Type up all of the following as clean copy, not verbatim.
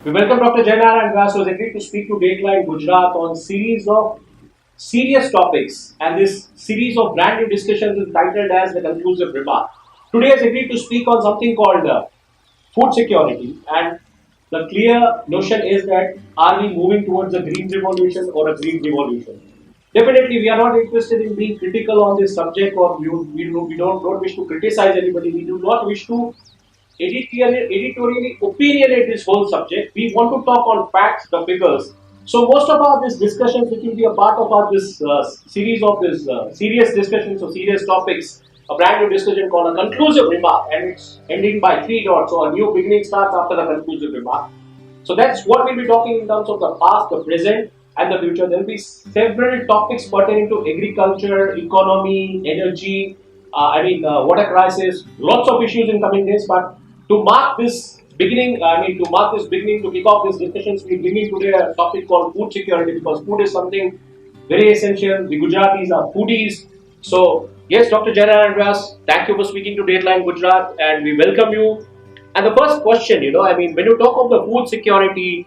We welcome Dr. NARAYAN Vyas, who has agreed to speak to Dateline Gujarat on series of serious topics, and this series of brand new discussions is titled as the conclusive remark. Today has agreed to speak on something called food security, and the clear notion is that are we moving towards a green revolution or a green revolution? Definitely, we are not interested in being critical on this subject, or we don't wish to criticize anybody. We do not wish to editorially opinionate this whole subject. We want to talk on facts, the figures. So most of our this discussions, which will be a part of our this series of this serious discussions or serious topics, a brand new discussion called a conclusive remark, and it's ending by three dots. So a new beginning starts after the conclusive remark. So that's what we'll be talking in terms of the past, the present, and the future. There will be several topics pertaining to agriculture, economy, energy, water crisis, lots of issues in coming days. But to mark this beginning, to kick off these discussions, we bring in today a topic called food security, because food is something very essential. The Gujaratis are foodies. So, yes, Dr. NARAYAN Vyas, thank you for speaking to Dateline Gujarat, and we welcome you. And the first question, when you talk of the food security,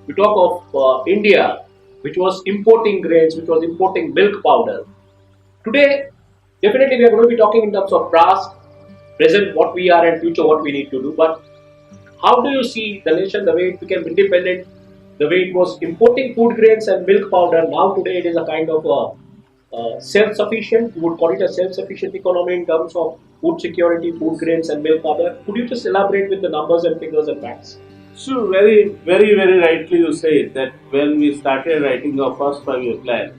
we talk of India, which was importing grains, which was importing milk powder. Today, definitely we are going to be talking in terms of past, present, what we are, and future, what we need to do. But how do you see the nation, the way it became independent, the way it was importing food grains and milk powder? Now today it is a kind of self-sufficient. We would call it a self-sufficient economy in terms of food security, food grains and milk powder. Could you just elaborate with the numbers and figures and facts? So very rightly you say that when we started writing our first 5-year plan,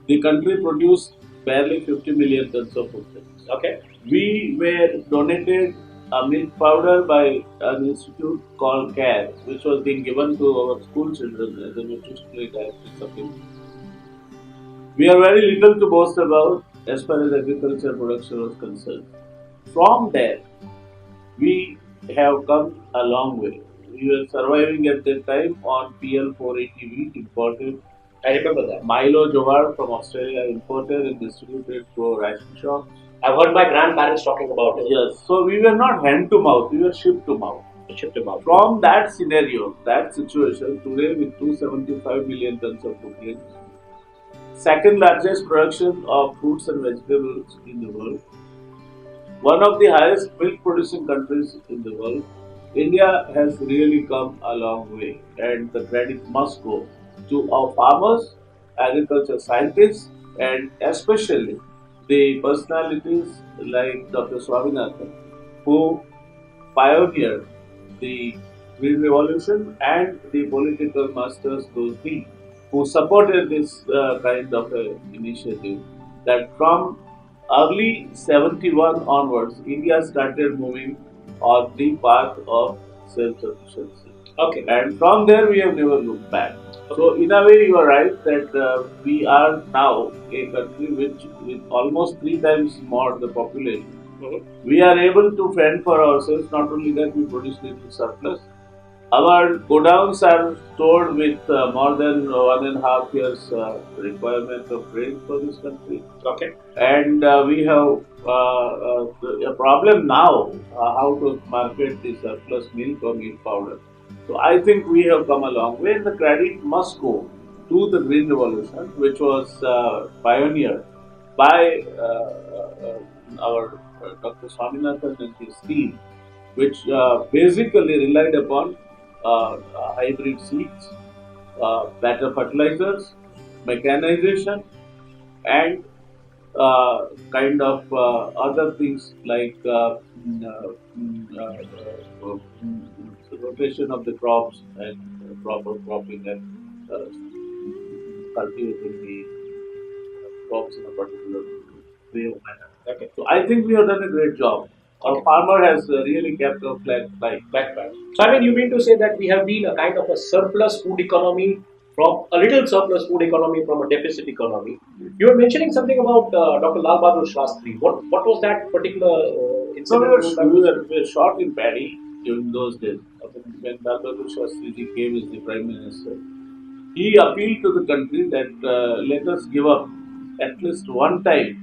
the country produced barely 50 million tons of food grains. Okay. We were donated a milk powder by an institute called CARE, which was being given to our school children as a nutritionally dietary supplement. We are very little to boast about as far as agriculture production was concerned. From there, we have come a long way. We were surviving at that time on PL480 wheat imported. I remember that. Milo Jowar from Australia imported and distributed through ration shops. I've heard my grandparents talking about it. Yes, so we were not hand to mouth, we were ship to mouth. Ship to mouth. From that scenario, that situation, today with 275 million tons of food grains, second largest production of fruits and vegetables in the world, one of the highest milk producing countries in the world, India has really come a long way, and the credit must go to our farmers, agriculture scientists, and especially the personalities like Dr. Swaminathan, who pioneered the Green Revolution, and the political masters, those be, who supported this kind of initiative. That from early 71 onwards, India started moving on the path of self-sufficiency. Okay. And from there, we have never looked back. So, in a way, you are right that we are now a country which, with almost 3 times more the population, we are able to fend for ourselves. Not only that, we produce little surplus. Our godowns are stored with more than 1.5 years requirement of grain for this country. Okay. And we have a problem now how to market the surplus milk or milk powder. So I think we have come a long way, and the credit must go to the Green Revolution, which was pioneered by our Dr. Swaminathan and his team, which basically relied upon hybrid seeds, better fertilizers, mechanization, and other things like rotation of the crops and proper cropping and cultivating the crops in a particular way of manner. Okay. So I think we have done a great job. Our farmer has really kept our flag flying. So, you mean to say that we have been a kind of a surplus food economy from a little surplus food economy from a deficit economy. You were mentioning something about Dr. Lal Bahadur Shastri. What was that particular incident? So we were short in paddy during those days. When Lal Bahadur Shastri came as the Prime Minister, he appealed to the country that let us give up at least one time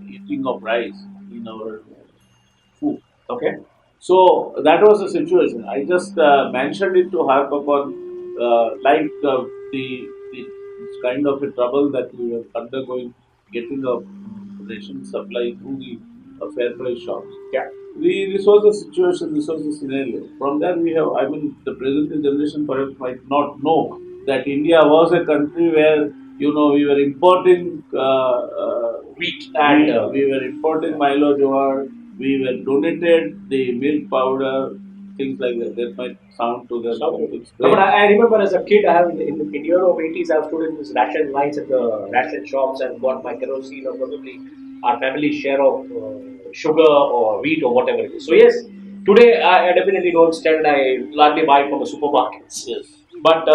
eating of rice in our food. Okay. So that was the situation. I just mentioned it to harp upon the kind of a trouble that we were undergoing getting a ration supply through the fair price shops. Yeah. This was the situation, this was the scenario. From there, we have, I mean, the present generation perhaps might not know that India was a country where, we were importing Wheat and we were importing Milo Jowar, we were donated the milk powder, things like that. That might sound to them something no, but strange. I remember as a kid, I have in year of 80s, I have stood in this ration lines at the ration shops and got my kerosene or probably our family share of sugar or wheat or whatever it is. So yes, today I definitely don't stand. I largely buy it from the supermarkets. Yes. But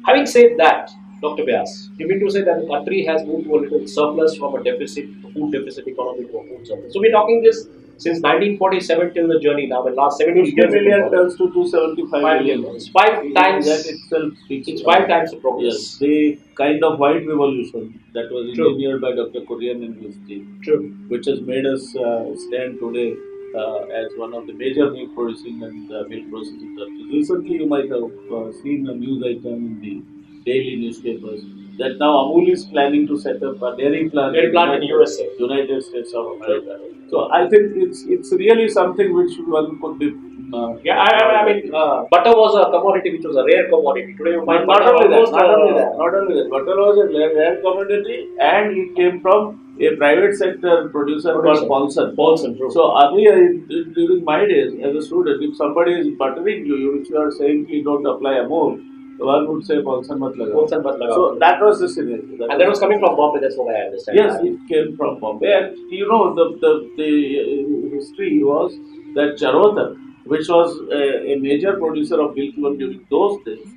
having said that, Dr. Vyas, you mean to say that the country has moved to a little surplus from a deficit, food deficit economy to a food surplus. So we're talking this since 1947 till the journey now, the last 70 50 years. million tons to 275 million. It's five times. That itself speaks. It's five times the progress. Yes, the kind of white revolution that was True. engineered by Dr. Korean and his team, True. which has made us stand today as one of the major milk producing and milk processing countries. Recently, you might have seen a news item in the daily newspapers that now Amul is planning to set up a dairy plant in USA. United States of America. So I think it's really something which one could be. Yeah, I mean, butter was a commodity which was a rare commodity. Today you find Not butter only that, almost, not only that, not only that. Butter was a rare commodity, and it came from a private sector producer called Paulson. Paulson, true. So earlier, during my days as a student, if somebody is buttering you, which you are saying you don't apply Amul, one would say Paulson mat laga. Paulson mat laga. So that was the scenario. And that was coming from Bombay. That's what I understand. Yes, it came from Bombay, and the history was that Charotar, which was a major producer of milk even during those days,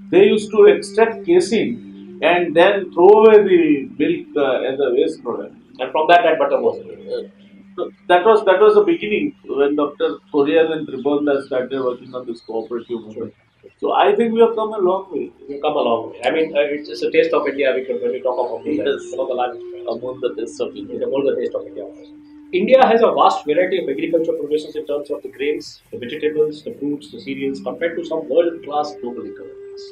they used to extract casein and then throw away the milk as a waste product. And from that butter was made. That was the beginning when Dr. Korean and Tribhuwan started working on this cooperative movement. So I think we have come a long way. We've come a long way. I mean, it's a taste of India. When we talk of India, Yes. one of the largest. Among the taste of India. It's all the taste of India. India has a vast variety of agriculture produces in terms of the grains, the vegetables, the fruits, the cereals, compared to some world-class global economies.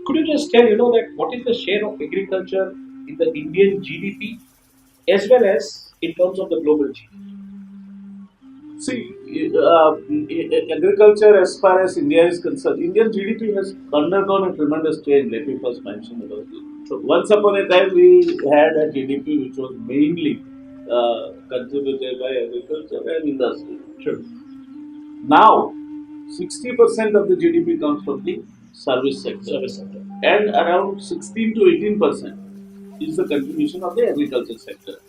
Could you just tell, that what is the share of agriculture in the Indian GDP as well as in terms of the global GDP? See, agriculture as far as India is concerned, Indian GDP has undergone a tremendous change. Let me first mention about it. So once upon a time, we had a GDP which was mainly contributed by agriculture and industry. Sure. Now, 60% of the GDP comes from the service sector, and around 16 to 18% is the contribution of the agriculture sector.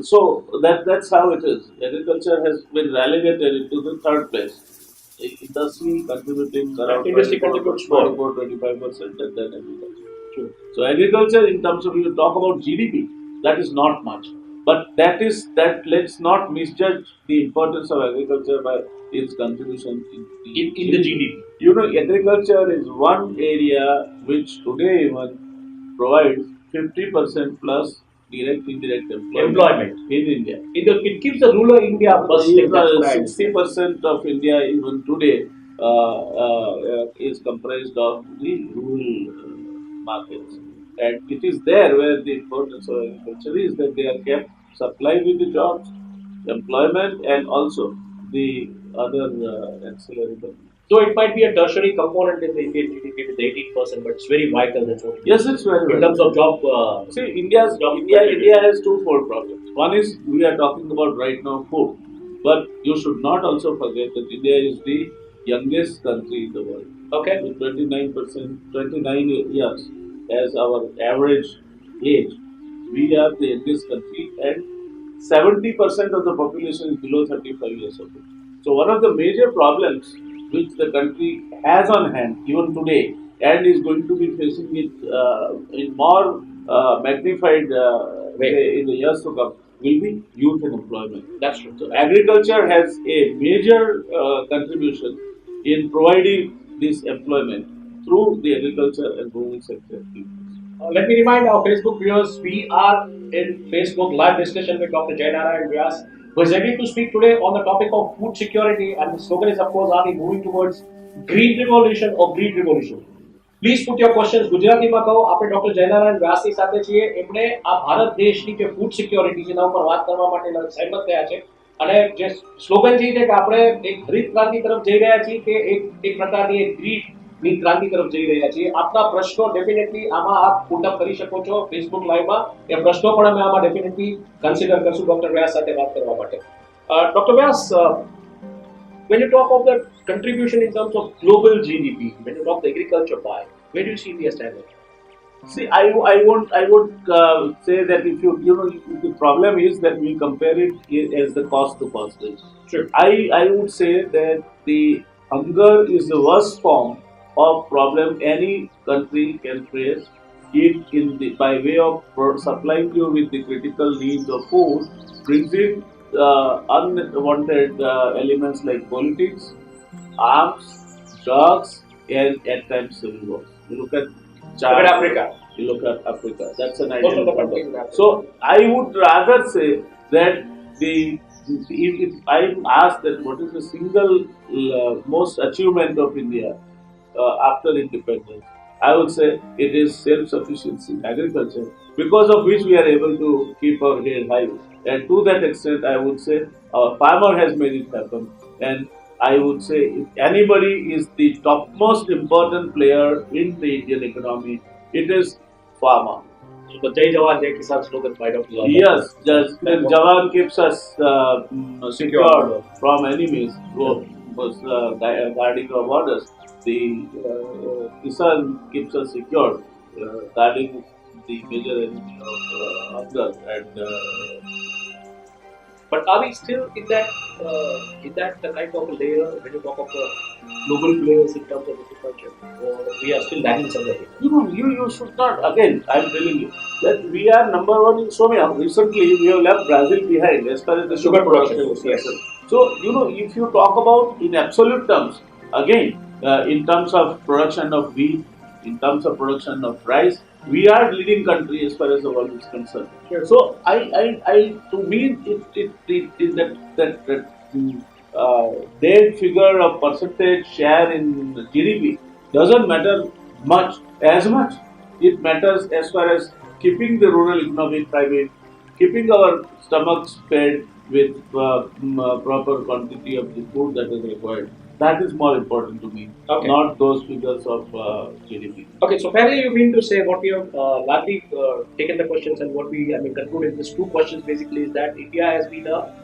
So that's how it is. Agriculture has been relegated into the third place. Industry contributing around industry contributes 25%, and then agriculture. True. So agriculture, in terms of, you talk about GDP, that is not much. But let's not misjudge the importance of agriculture by its contribution in the GDP. Agriculture is one area which today even provides 50% plus direct indirect employment in India. It keeps the rural India bustling. 60% of India even today is comprised of the rural markets, and it is there where the importance of agriculture is, that they are kept supplied with the jobs, employment, and also the other ancillary benefits. So it might be a tertiary component in the Indian GDP with 18%, but it's very vital. That's what. Yes, it's very vital. In terms of job. See, India has twofold problems. One is we are talking about right now food, but you should not also forget that India is the youngest country in the world. Okay. With 29 years as our average age, we are the youngest country, and 70% of the population is below 35 years of age. So one of the major problems which the country has on hand even today, and is going to be facing it in more magnified way in the years to come, will be youth and employment. That's true. So agriculture has a major contribution in providing this employment through the agriculture and rural sector. Let me remind our Facebook viewers, we are in Facebook live discussion with Dr. NARAYAN Vyas. We're ready to speak today on the topic of food security, and the slogan is, of course, are we moving towards green revolution or green revolution? Please put your questions. ગુજરાતીમાં કહો. આપણે doctor Jaynarayan વ્યાસની સાથે છીએ. એમણે આ ભારત દેશની જે food security છે એના ઉપર વાત કરવા માટે સહેમત થયા છે. અને જે સ્લોગન છે કે આપણે એક હરિત ક્રાંતિ તરફ જઈ રહ્યા છીએ કે એક પ્રકારની એક ગ્રીન ક્રાંતિ તરફ જઈ રહ્યા છીએ. આપના પ્રશ્નો ડેફિનેટલી આમાં આપ પુટ અપ કરી શકો છો ફેસબુક લાઈવમાં. એ પ્રશ્નો પણ અમે આમાં ડેફિનેટલી કન્સિડર કરશું ડોક્ટર વ્યાસ સાથે વાત કરવા માટે. Doctor Vyas, when you talk of the contribution in terms of global GDP, when you talk the agriculture pie, where do you see India standing? See, I would say that if you know, the problem is that we compare it as the cost to postage. Sure. I would say that the hunger is the worst form of problem any country can face. It by way of supplying you with the critical needs of food, brings in unwanted elements like politics, arms, drugs, and at times civil wars. You look at China, Look at Africa. You look at Africa. That's an Most of ideal the countries in Africa. So I would rather say that if I'm asked that what is the single most achievement of India after independence, I would say it is self-sufficiency in agriculture, because of which we are able to keep our head high. And to that extent, I would say our farmer has made it happen. And I would say if anybody is the topmost important player in the Indian economy, it is farmer. So Jai Jawan, Jai Kisan slogan by Dr. Yes, just Jawan keeps us secure from enemies, guarding our borders. The Kisan keeps us secure, guarding the major enemy of hunger. And but are we still in that the kind of a layer when you talk of the global players in terms of agriculture, or we are still lagging somewhere? You should not. Again, I'm telling you that we are number one in so many. Recently, we have left Brazil behind as far as the sugar production is concerned. So if you talk about in absolute terms, again, in terms of production of wheat, in terms of production of rice, we are leading country as far as the world is concerned. Sure. So to me, that dead figure of percentage share in GDP doesn't matter as much. It matters as far as keeping the rural economy thriving, keeping our stomachs fed with proper quantity of the food that is required. That is more important to me, Okay. not those figures of GDP. Okay, so fairly you mean to say what we have largely taken the questions and what we concluded these two questions basically is that India has been a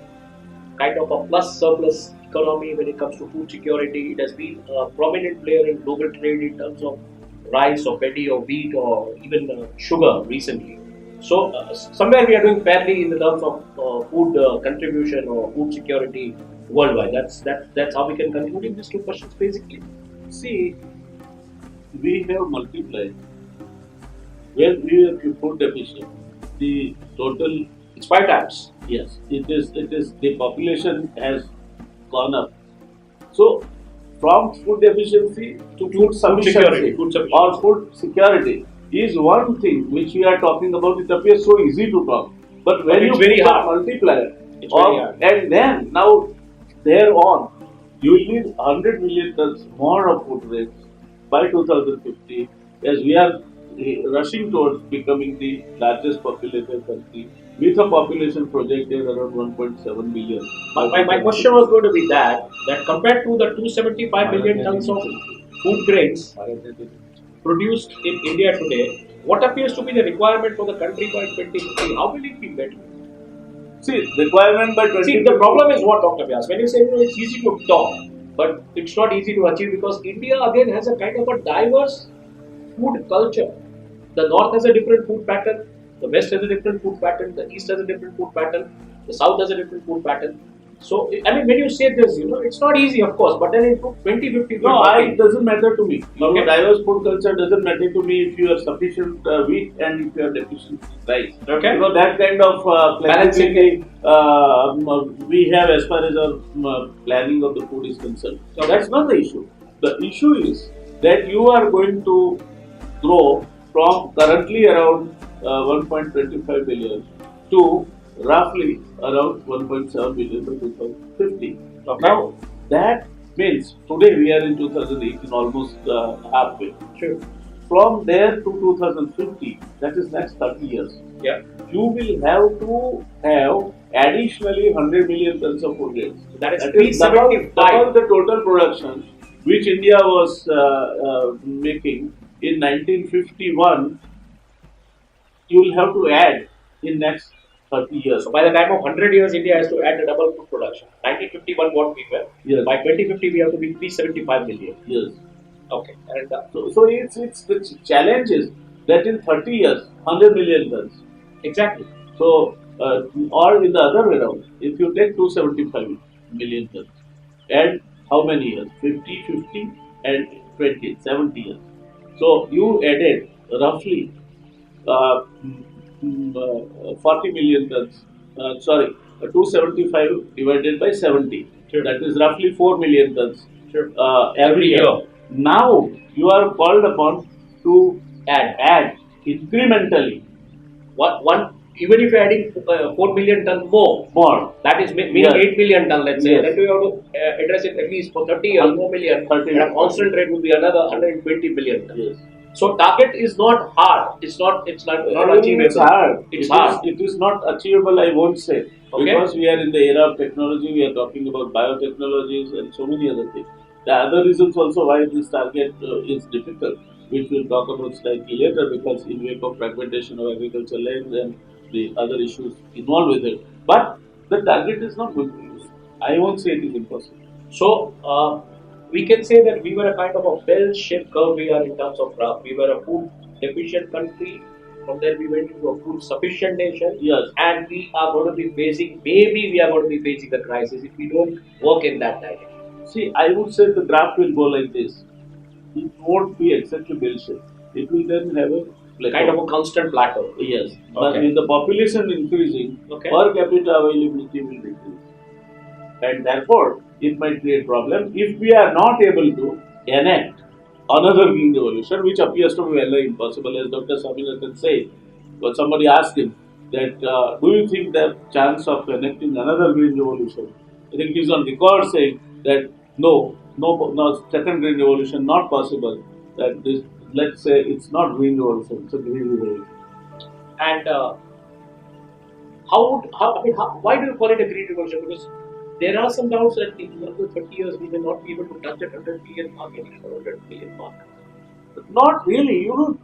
kind of a plus surplus economy when it comes to food security. It has been a prominent player in global trade in terms of rice or paddy or wheat or even sugar recently. So somewhere we are doing fairly in the terms of food contribution or food security worldwide. That's how we can conclude in these two questions basically. See, we have multiplied. When we have food deficient, the total, It's 5 times. yes, it is the population has gone up. So from food deficiency to food sufficiency Food sufficiency. or food security is one thing which we are talking about. It appears so easy to talk, but when But you it's very put a hard. multiplier, It's very hard. and then now thereon, you will need 100 million tons more of food grains by 2050, as we are rushing towards becoming the largest populated country with a population projected around 1.7 billion. My question was going to be that compared to the 275 million tons of food grains produced in India today, what appears to be the requirement for the country by 2050? How will it be met? See, requirement by 2050. See, the problem is what, Dr. Vyas? When you say it's easy to talk, but it's not easy to achieve because India again has a kind of a diverse food culture. The north has a different food pattern, the west has a different food pattern, the east has a different food pattern, the south has a different food pattern. So, I mean, when you say this, it's not easy, of course, but then in 2050, No, it doesn't matter to me. Okay. Diverse food culture doesn't matter to me if you have sufficient wheat and if you have deficient rice. Okay. That kind of flexibility we have as far as our planning of the food is concerned. So that's not the issue. The issue is that you are going to grow from currently around 1.25 billion to roughly around 1.7 billion by 2050. Okay. Now, that means today we are in 2018, almost halfway. Sure. From there to 2050, that is next 30 years, Yeah. you will have to have additionally 100 million tons of food grains. That is double 375. the total production which India was making in 1951. You will have to add in next 30 years. So by the time of 100 years, India has to add a double food production. 1951, what we were. Yes. By 2050, we have to be 375 million. Yes. Okay. And so it's the challenge is that in 30 years, 100 million tons. exactly. So, or in the other way around, if you take 275 million tons, and how many years? 50, 50, and 20, 70 years. So, you added roughly 40 million tons. 275 divided by 70. Sure. That is roughly 4 million tons Sure. every year. Now, you are called upon to add incrementally. One even if you're adding 4 million ton more, that is meaning Yes. 8 million ton, let's say, Yes. then we have to address it at least for 30 years, 4 million. 30 And a constant rate would be another 120 billion ton. Yes. So target is not hard. It's not achievable. It's hard. It's hard. It is not achievable, I won't say. Okay. Because we are in the era of technology, we are talking about biotechnologies and so many other things. The other reasons also why this target is difficult, which we'll talk about slightly later, because in wake of fragmentation of agriculture lands and the other issues involved with it. But the target is not going to use. I won't say it is impossible. So we can say that we were a kind of a bell-shaped curve we are in terms of graph. We were a food deficient country. From there we went into a food sufficient nation. Yes. And we are going to be facing, maybe we are going to be facing the crisis if we don't work in that direction. See, I would say the graph will go like this. It won't be exactly bell-shaped. It will then have a plateau. Kind of a constant plateau. Yes. But Okay. with the population increasing, Okay. per capita availability will decrease. And therefore, it might create problem if we are not able to enact another green revolution, which appears to be very impossible, as Dr. Swaminathan said. But somebody asked him that, do you think that chance of enacting another green revolution? I think he's on record saying that no, second green revolution not possible. That this, let's say, it's not green revolution, it's a green revolution. And why do you call it a green revolution? Because there are some doubts that in another 30 years we may not be able to touch that 100 billion mark, any 100 billion mark. Not really. You know,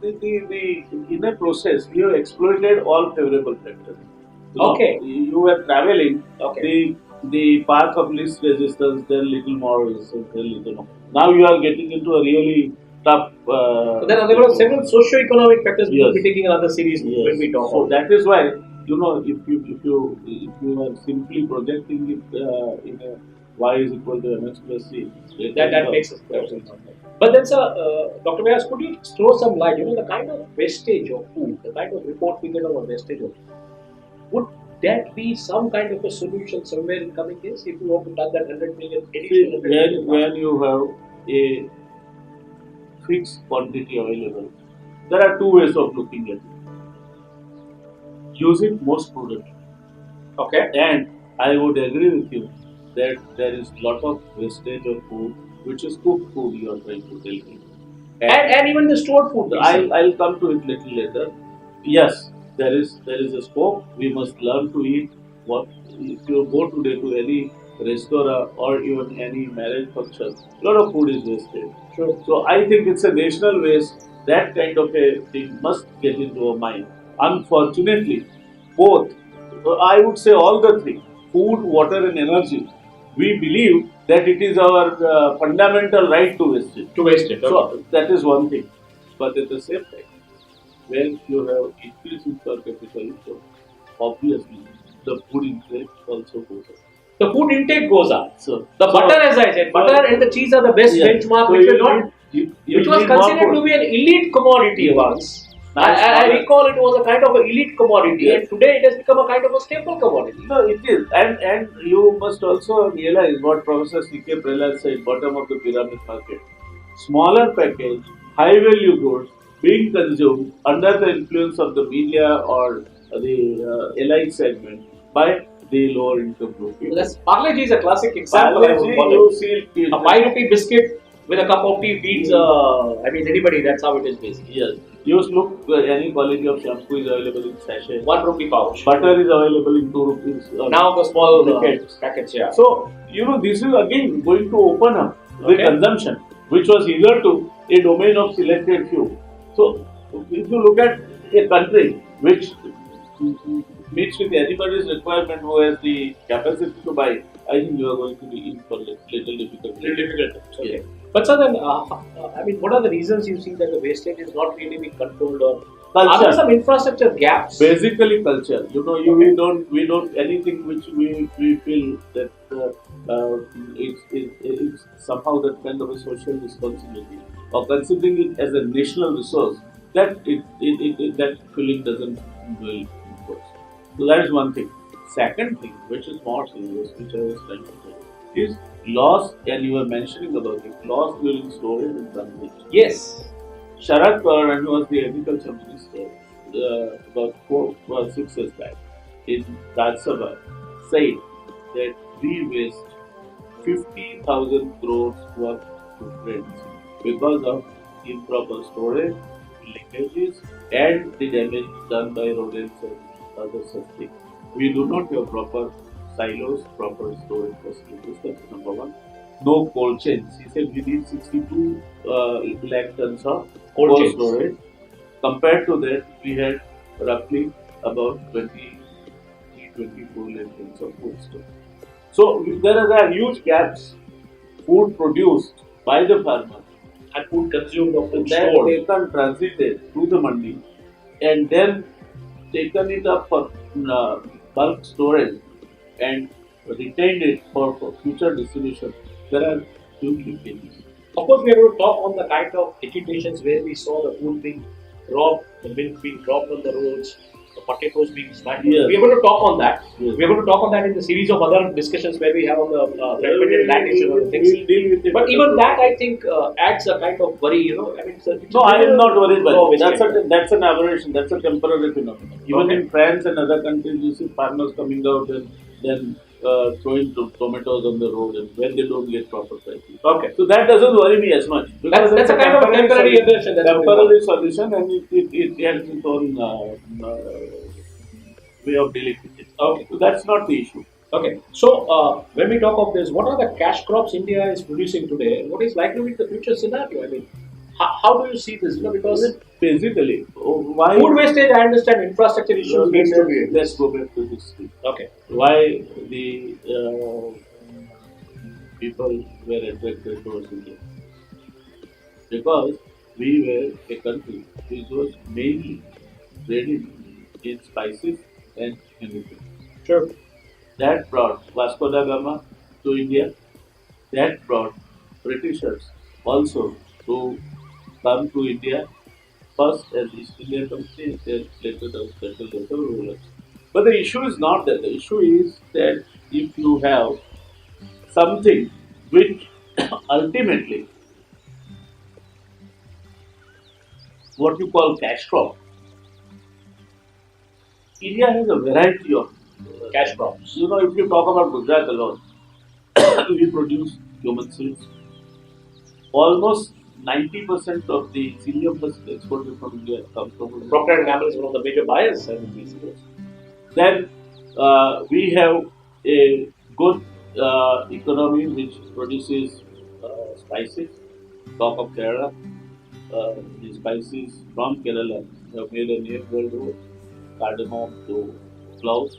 in a process, we have exploited all favorable factors. Okay. You were traveling. Okay. The path of least resistance, then little more resistance, then little more. Now you are getting into a really tough. So there are several socio-economic factors we will be taking another series when we talk. So that is why, you know, if you are simply projecting it in a y is equal to mx plus c, that makes sense. But then, sir, Dr. Vyas, could you throw some light? You know, the kind of wastage of food, the kind of report we get about wastage of food, would that be some kind of a solution somewhere in coming days if you want to touch that 100 million? When you have a fixed quantity available, there are two ways of looking at it. Use it most prudently. Okay. And I would agree with you that there is lot of wastage of food, which is cooked food you are trying to tell me. And even the stored food. I'll come to it little later. Yes, there is a scope. We must learn to eat. What if you go today to any restaurant or even any marriage function, a lot of food is wasted. Sure. So I think it's a national waste. That kind of a thing must get into our mind. Unfortunately, both, I would say all the three, food, water and energy, we believe that it is our fundamental right to waste it. To waste it. So that is one thing. But at the same time, when you have increasing per capita income, obviously the food intake also goes up. The food intake goes up. So the butter, as I said, butter and the cheese are the best benchmark, which was considered to be an elite commodity once. I recall it was a kind of an elite commodity, and today it has become a kind of a staple commodity. No, it is, and you must also realize what Professor C.K. Prelad said: bottom of the pyramid market, smaller package, high value goods being consumed under the influence of the media or the elite segment by the lower income group. Parle-G is a classic example. Parle-G, you see a 5 rupee biscuit with a cup of tea beats, anybody. That's how it is basically. Yes. You look, any quality of shampoo is available in sachet. 1 rupee pouch. Butter is available in 2 rupees. Now the small packets, yeah. So, this is again going to open up the consumption, which was hitherto a domain of selected few. So, if you look at a country which meets with anybody's requirement who has the capacity to buy, I think you are going to be in for little difficult. Okay. Yeah. But sir, then, what are the reasons you see that the wastage is not really being controlled, or are there some infrastructure gaps? Basically, culture. We don't anything which we feel that it's somehow that kind of a social responsibility, or considering it as a national resource, that that feeling doesn't well enforce. So that is one thing. Second thing, which is more serious, which I was trying to say, is loss, and you were mentioning about it, loss during storage and transit. Yes. Sharad Pawar, who was the agriculture minister about 6 years back in Rajya Sabha, said that we waste 50,000 crores worth of footprints because of improper storage, leakages, and the damage done by rodents and other such things. We do not have proper silos, proper storage facilities. That's number one. No cold chains. He said we need 62 lakh tons of cold storage. Compared to that, we had roughly about 24 lakh tons of food storage. So there are huge gaps. Food produced by the farmer and food consumed or food then stored. Taken, transited to the mandi, and then taken it up for bulk storage and retained it for future distribution. There are huge leakages. Of course, we are going to talk on the kind of agitations where we saw the food being dropped, the milk being dropped on the roads, the potatoes being smashed. Yes. We are going to talk on that. Yes. We are going to talk on that in the series of other discussions where we have on the fragmented land issue and things. We'll deal with it. But even that, I think, adds a kind of worry. No, I am not worried about it. That's an aberration. That's a temporary phenomenon. Even in France and other countries, you see farmers coming out and then throwing tomatoes on the road, and when they don't get proper pricing. Okay. So that doesn't worry me as much. That's a kind of temporary solution. Temporary solution, and it has its own way of dealing with it. Okay. So that's not the issue. Okay. So when we talk of this, what are the cash crops India is producing today? What is likely to be the future scenario? How do you see this? Because basically, why food wastage? I understand infrastructure issues needs to be. Let's go back to history. Okay. Why the people were attracted towards India? Because we were a country which was mainly trading in spices and chemicals. Sure. That brought Vasco da Gama to India. That brought Britishers also to come to India, first as East India Company, and then later as special vessel rulers. But the issue is not that. The issue is that if you have something which ultimately what you call cash crop, India has a variety of cash crops. If you talk about Gujarat alone, we produce human seeds. Almost 90% of the psyllium exported from India comes from Procter & Gamble is one of the major buyers in these years. Then we have a good economy which produces spices. Talk of Kerala, the spices from Kerala have made a name worldwide. Cardamom to cloves.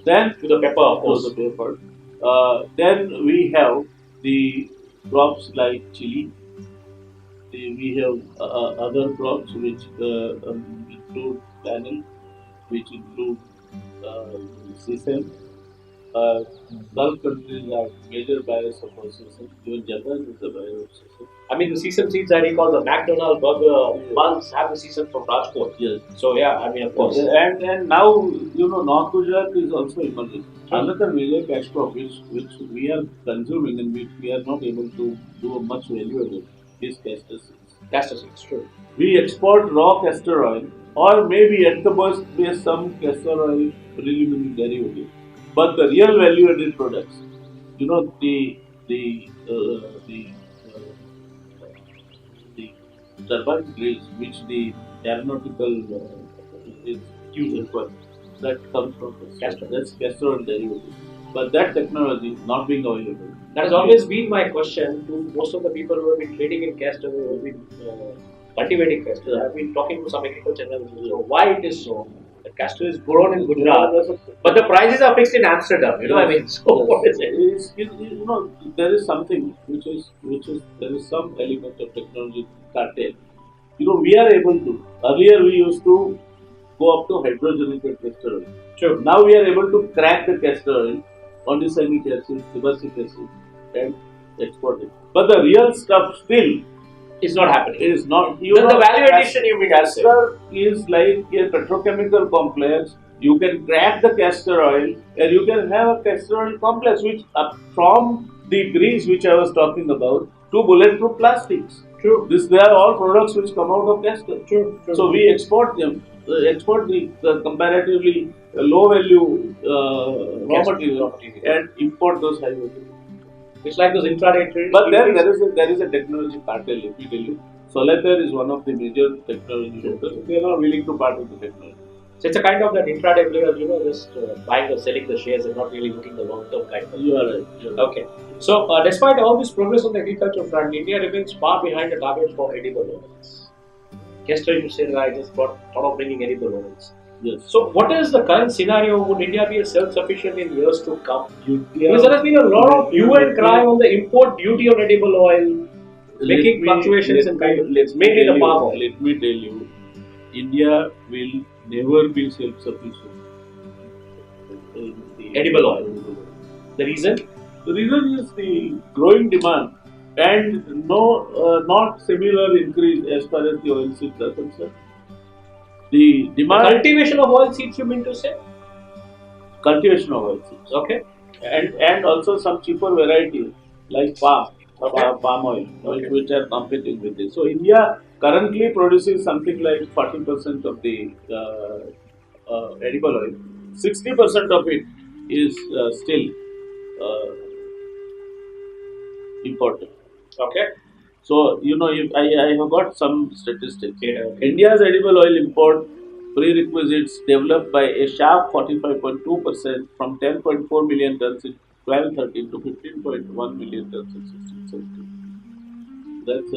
Then to the pepper, of course. To the pepper. Then we have the crops like chili. We have other crops which include fennel, which include sesame. Gulf countries are major buyers of sesame. Even Japan is a buyer of sesame. The sesame seeds, I recall the McDonald's burger buns have the sesame from Rajkot. Yes. So yeah, of course. And now North Gujarat is also emerging. Another major cash crop which we are consuming and which we are not able to do much value of it is castor seeds. Castor seeds, true. We export raw castor oil, or maybe at the most there's some castor oil preliminary derivative. But the real value-added products, you know, the the turbine blades which the aeronautical is used for, that comes from castor. That's castor oil derivative. But that technology is not being available. That has always been my question to most of the people who have been trading in castor, who have been cultivating castor. Yeah. I've been talking to some agriculture analysts. So why it is so? The castor is grown in Gujarat, but the prices are fixed in Amsterdam. You know, I mean, so what is it? You know, there is something which is there is some element of technology cartel. You know, we are able to. Earlier, we used to go up to hydrogenated castor oil. True. Now we are able to crack the castor oil, ondesanic acid, ribosic acid, and export it. But the real stuff still It's not happening. is not. Then the value addition you mean to say. Castor is like a petrochemical complex. You can crack the castor oil, and you can have a castor oil complex, which from the grease which I was talking about to bulletproof plastics. True. They are all products which come out of castor. True. So we export them. Export the comparatively low value raw material and import those high value. It's like those intraday trade. But then there is a technology cartel. Let me tell you, Solitaire is one of the major technology holders. They are not willing to part with the technology. So it's a kind of that intraday players, you know, just buying or selling the shares and not really looking the long term kind of. You are right. Okay. So despite all this progress on the agriculture front, India remains far behind the target for edible oils. Castor, you said I just thought of bringing edible oils. Yes. So what is the current scenario? Would India be self-sufficient in years to come? Because there has been a lot of hue and cry on the import duty on edible oil, making fluctuations in prices, mainly the palm oil. Let me tell you, India will never be self-sufficient in the Edible oil. The reason? The reason is the growing demand and not similar increase as far as the oil seeds are concerned. The demand. Cultivation of oil seeds, you mean to say? Cultivation of oil seeds. Okay. And also some cheaper varieties like palm oil, Okay. which are competing with this. So India currently produces something like 40% of the edible oil. 60% of it is still imported. Okay. So, you know, if I have got some statistics. Yeah, okay. India's edible oil import prerequisites developed by a sharp 45.2% from 10.4 million tons in 12-13 to 15.1 million tons in 16-17. That's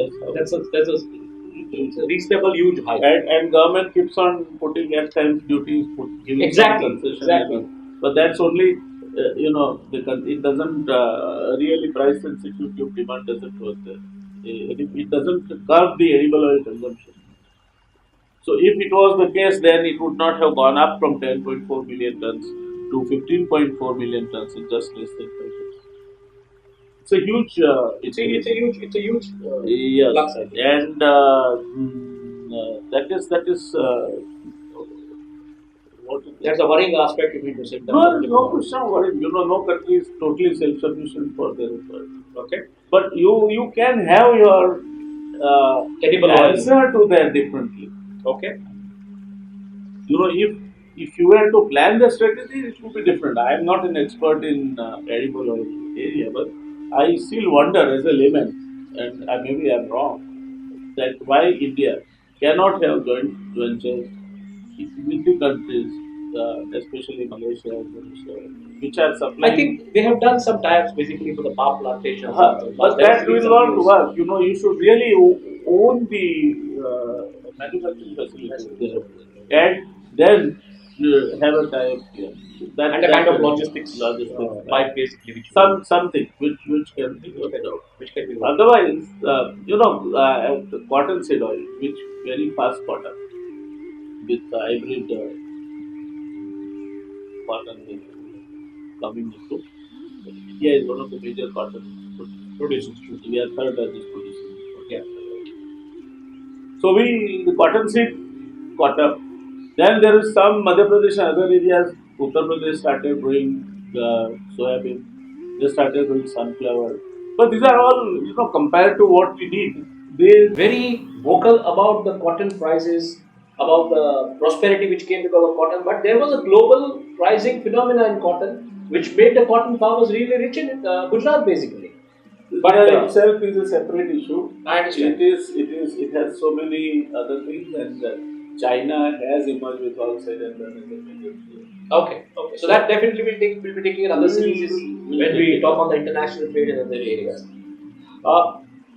a reasonable huge hike. and government keeps on putting at times duties, giving Exactly. concessions. Exactly. But that's only you know, it doesn't really price sensitivity of demand doesn't work there. It doesn't curb the edible oil consumption. So if it was the case, then it would not have gone up from 10.4 million tons to 15.4 million tons in just less than 5 years. It's a huge. It's a huge. Yes, flux, I think. and that is what it is. That's a worrying aspect you mean to say. No, no question of worrying. You know, no country is totally self-sufficient for their requirements. Okay. But you can have your Edible oil. answer to that differently. Okay. You know, if you were to plan the strategy, it would be different. I am not an expert in edible oil area, but I still wonder as a layman, and maybe I am wrong, that why India cannot have joint ventures with the countries, especially Malaysia, Indonesia, which are supplying. I think they have done some types basically for the palm plantations. But that will not work. You know, you should really own the manufacturing facility and then have a tie-up here. And a kind of logistics pipe basically. Something which can be worked out. Which can be worked. Otherwise, you know, the cotton seed oil, which very fast cotton with hybrid cotton is coming into. India is one of the major cotton producers. We are third largest producer. Yeah. So the cotton seed caught up. Then there is some Madhya Pradesh and other areas. Uttar Pradesh started growing soybean. They started growing sunflower. But these are all, compared to what we need. They Very vocal about the cotton prices about the prosperity which came because of cotton, but there was a global pricing phenomena in cotton which made the cotton farmers really rich in Gujarat basically. But itself is a separate issue. I understand. It has so many other things, and China has emerged with all said and done as a major player. Okay. So that definitely will be taking another series when we talk on the international trade in other areas.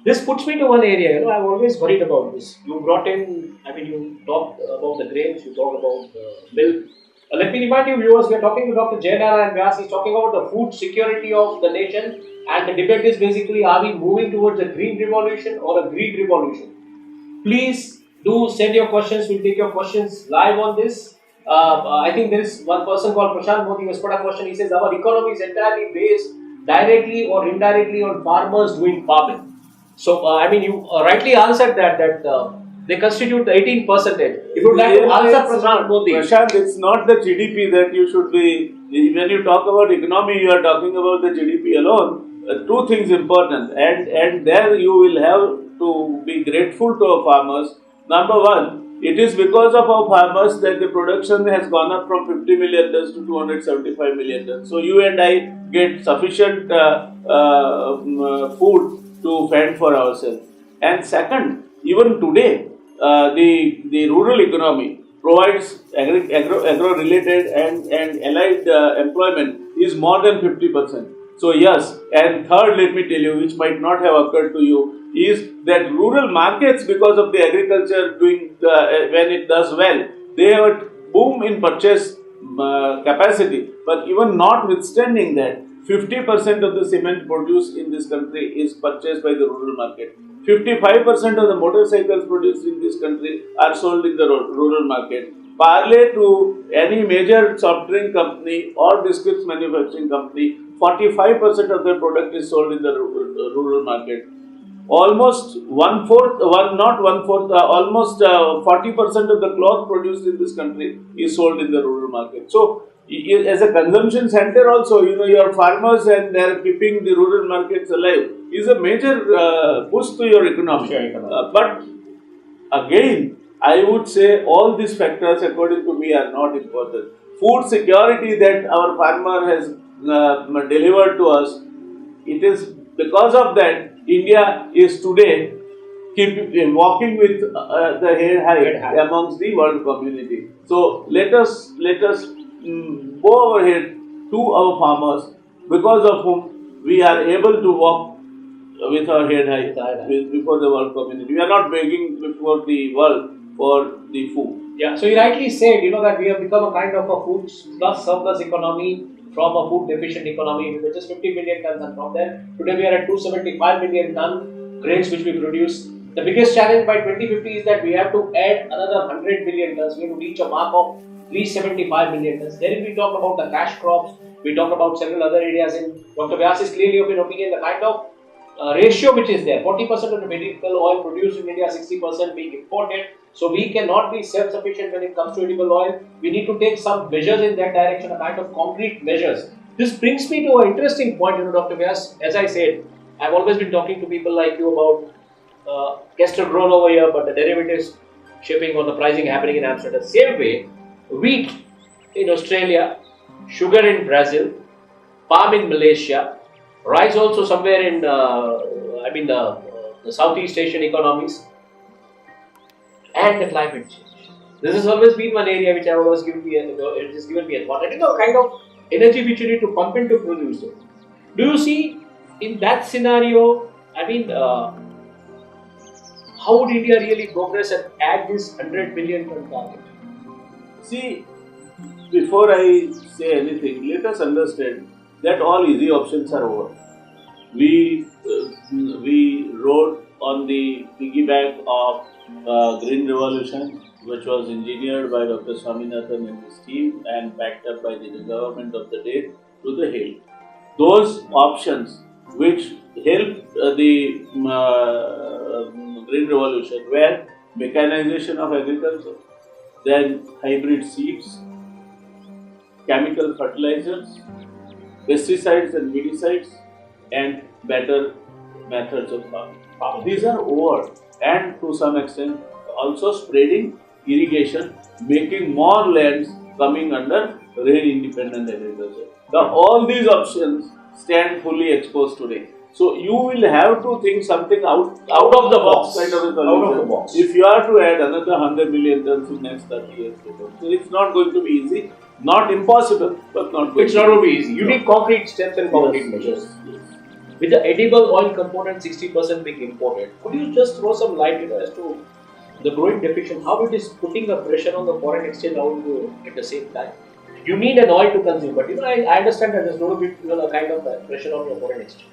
This puts me to one area. I'm always worried about this. You brought in, you talked about the grains, you talked about milk. Let me remind you, viewers, we are talking to Dr. NARAYAN VYAS. He's talking about the food security of the nation, and the debate is basically: are we moving towards a green revolution or a green revolution? Please do send your questions. We'll take your questions live on this. I think there is one person called Prashant Modi who has put a question. He says, our economy is entirely based directly or indirectly on farmers doing farming. So, you rightly answered that they constitute the 18%. If you would like to answer Prashant Modi. Prashant, it's not the GDP that you should be, when you talk about economy, you are talking about the GDP alone. Two things important, and there you will have to be grateful to our farmers. Number one, it is because of our farmers that the production has gone up from 50 million tons to 275 million tons. So you and I get sufficient food to fend for ourselves. And second, even today, the rural economy provides agro-related and allied employment is more than 50%. So yes, and third, let me tell you, which might not have occurred to you, is that rural markets, because of the agriculture doing when it does well, they have a boom in purchase capacity. But even notwithstanding that, 50% of the cement produced in this country is purchased by the rural market. 55% of the motorcycles produced in this country are sold in the rural market. Parley to any major soft drink company or biscuits manufacturing company, 45% of their product is sold in the rural market. Almost almost 40% of the cloth produced in this country is sold in the rural market. So, as a consumption center also, your farmers and they are keeping the rural markets alive is a major push to your economy. But again, I would say all these factors, according to me, are not important. Food security that our farmer has delivered to us, it is because of that India is today walking with the head high amongst the world community. So let us go ahead to our farmers, because of whom we are able to walk with our head high before the world community. We are not begging before the world for the food. Yeah, so you rightly said, that we have become a kind of a food plus surplus economy from a food deficient economy with just 50 million tons, and from there, today we are at 275 million ton grains which we produce. The biggest challenge by 2050 is that we have to add another 100 million tons. We have to reach a mark of 375 million tons. Then we talk about the cash crops, we talk about several other areas, and Dr. Vyas is clearly of an opinion the kind of ratio which is there, 40% of the vegetable oil produced in India, 60% being imported. So we cannot be self-sufficient when it comes to edible oil. We need to take some measures in that direction, a kind of concrete measures. This brings me to an interesting point, Dr. Vyas. As I said, I've always been talking to people like you about castor grown over here, but the derivatives shipping or the pricing happening in Amsterdam. Same way, wheat in Australia, sugar in Brazil, palm in Malaysia, rice also somewhere in the Southeast Asian economies, and the climate change. This has always been one area which I always given me a thought. I think the kind of energy which you need to pump in to produce it. Do you see in that scenario? How would India really progress and add this 100 million ton target? See, before I say anything, let us understand that all easy options are over. We rode on the piggyback of Green Revolution, which was engineered by Dr. Swaminathan and his team and backed up by the government of the day to the hill. Those options which helped the Green Revolution were mechanization of agriculture, then hybrid seeds, chemical fertilizers, pesticides and weedicides, and better methods of farming. These are over, and to some extent also spreading irrigation, making more lands coming under rain-independent agriculture. All these options stand fully exposed today. So you will have to think something out of the box kind of a solution. Out of the box. If you are to add another 100 million tons in next 30 years, so it's not going to be easy. Not impossible, but not going It's not going to be easy. You need concrete steps and concrete measures. Yes. With the edible oil component 60% being imported, could you just throw some light as to the growing deficit, how it is putting a pressure on the foreign exchange also at the same time? You need an oil to consume, but I understand that there's going to be a kind of pressure on your foreign exchange.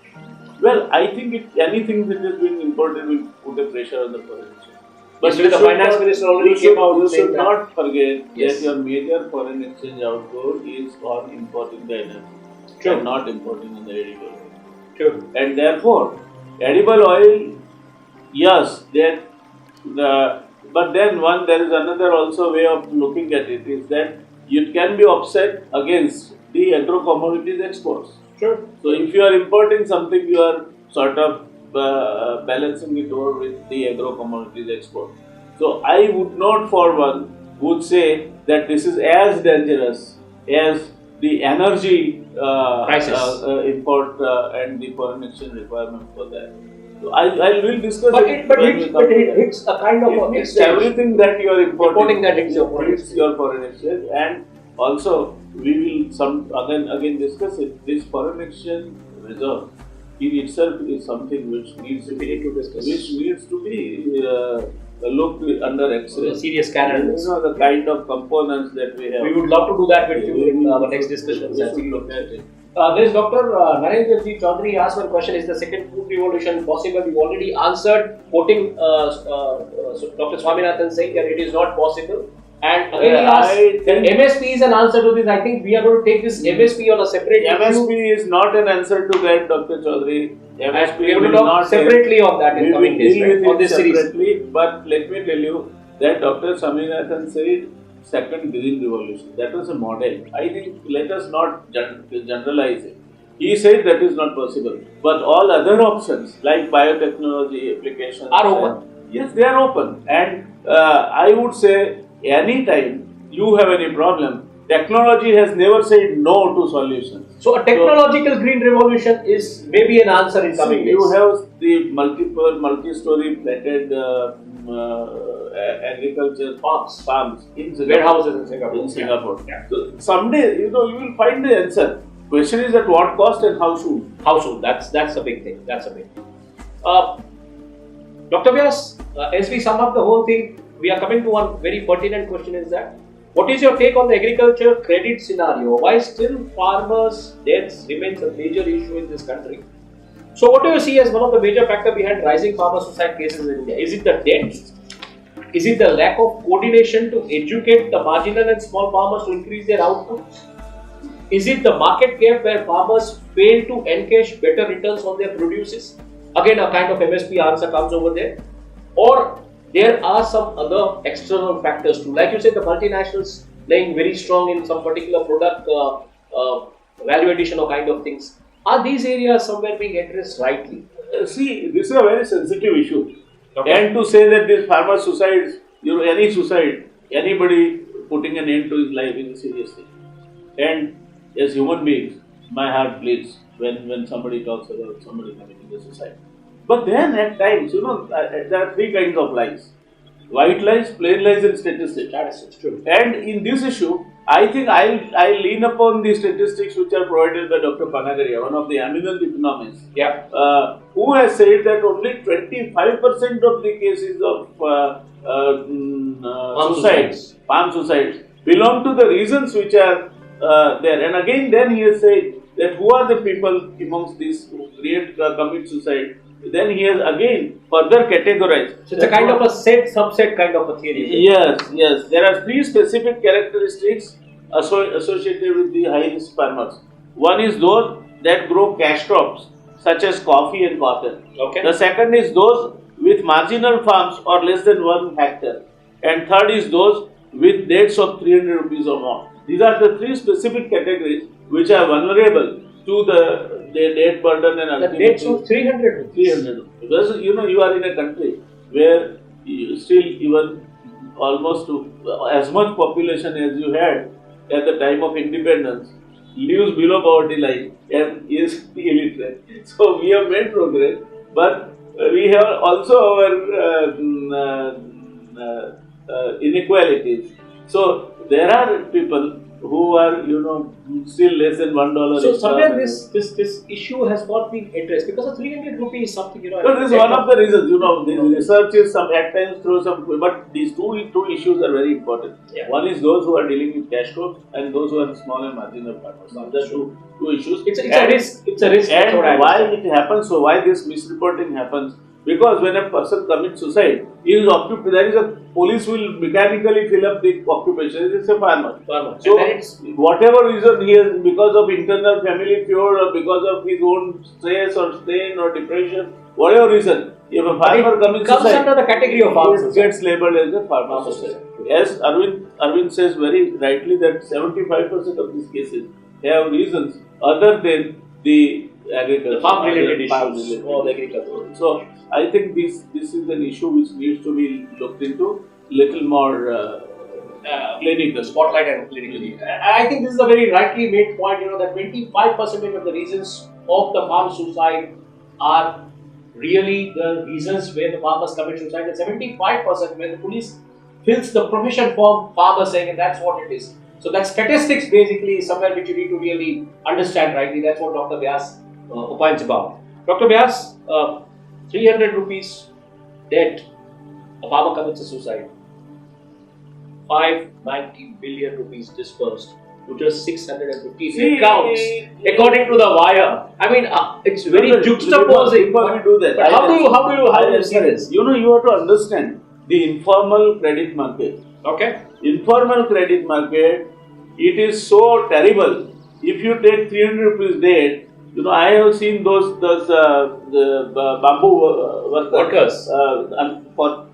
Well, I think anything that is being imported will put a pressure on the foreign exchange. But the finance minister already came out you saying should not forget yes, that your major foreign exchange outgo is on importing the energy, true, and not importing in the edible oil. True. And therefore, edible oil, yes, but then there is another also way of looking at it is that it can be offset against the agro commodities exports. Sure. So if you are importing something, you are sort of balancing it over with the agro commodities export. So I would not for one would say that this is as dangerous as the energy import and the foreign exchange requirement for that. So I will discuss but it's a kind of it's everything that you are importing that hits your foreign exchange, and also we will again discuss it. This foreign exchange reserve in itself is something which needs to be looked under X-ray. Serious scanner. The kind of components that we have. We would love to do that with you in our next discussions. There is Dr. Narayan Chaudhary asked one question: is the second food revolution possible? We already answered, quoting Dr. Swaminathan saying that it is not possible. And again, he asked that MSP is an answer to this. I think we are going to take this MSP on a separate MSP is not an answer to that, Dr. Chaudhary. MSP we will talk separately on that in coming days, right? On this separately, series. But let me tell you that Dr. Swaminathan said second green revolution. That was a model. I think let us not generalize it. He said that is not possible. But all other options like biotechnology applications are open. Yes, they are open. And I would say anytime you have any problem, technology has never said no to solutions. So a technological green revolution is maybe an answer in coming days. You have the multi-story platted agriculture farms in warehouses in Singapore. Yeah. So someday you will find the answer. Question is at what cost and how soon? How soon? That's a big thing. Dr. Vyas, as we sum up the whole thing, we are coming to one very pertinent question: is that what is your take on the agriculture credit scenario? Why still farmers' debts remains a major issue in this country? So, what do you see as one of the major factors behind rising farmer suicide cases in India? Is it the debt? Is it the lack of coordination to educate the marginal and small farmers to increase their outputs? Is it the market gap where farmers fail to encash better returns on their produces? Again, a kind of MSP answer comes over there. Or there are some other external factors too. Like you said, the multinationals playing very strong in some particular product value addition or kind of things. Are these areas somewhere being addressed rightly? See, this is a very sensitive issue. Okay. And to say that this farmer suicides, any suicide, anybody putting an end to his life is a serious thing. And as human beings, my heart bleeds when somebody talks about somebody committing a suicide. But then at times, there are three kinds of lies: white lies, plain lies, and statistics. That is true. And in this issue, I think I lean upon the statistics which are provided by Dr. Panagaria, one of the eminent economists, who has said that only 25% of the cases of farm suicides belong to the reasons which are there. And again, then he has said that who are the people amongst these who commit suicide. Then he has again further categorized. So it's a kind of a subset kind of a theory. Yes. There are three specific characteristics associated with the high risk farmers. One is those that grow cash crops such as coffee and cotton. Okay. The second is those with marginal farms or less than 1 hectare. And third is those with debts of 300 rupees or more. These are the three specific categories which are vulnerable to the debt burden and ultimately. The debts of 300 rupees. 300 rupees. Because you are in a country where still even almost as much population as you had at the time of independence lives below poverty line and is illiterate. So we have made progress, but we have also our inequalities. So there are people who are, still less than $1. So somewhere this issue has not been addressed because of 300 rupees is something, No, this is one of the reasons. The research is at times through some, but these two issues are very important. Yeah. One is those who are dealing with cash crops and those who are small and marginal farmers. So those two issues. It's a risk. It's a risk. And why it happens? So why this misreporting happens? Because when a person commits suicide, there is a police will mechanically fill up the occupation. It's a farmer. So whatever reason he has, because of internal family feud or because of his own stress or strain or depression, whatever reason, if a farmer commits suicide, under the category of farmer it gets labelled as a farmer suicide. Yes, Arvind says very rightly that 75% of these cases have reasons other than the agriculture, farm-related issues or the agriculture. So I think this is an issue which needs to be looked into little more clinical. Spotlight and clinically. I think this is a very rightly made point. That 25% of the reasons of the farm suicide are really the reasons where the farmers commit suicide, and 75% when the police fills the profession form, farmers saying, and that's what it is. So that statistics basically is somewhere which you need to really understand rightly. That's what Dr. Vyas opines about. Dr. Vyas, 300 rupees debt, a farmer commits a suicide. 590 billion rupees disbursed to just 650 accounts, according to the wire. I mean, it's very juxtaposing. Before we do that, but how do you see this? You have to understand the informal credit market. Okay. Informal credit market, it is so terrible. If you take 300 rupees debt, I have seen those the bamboo workers.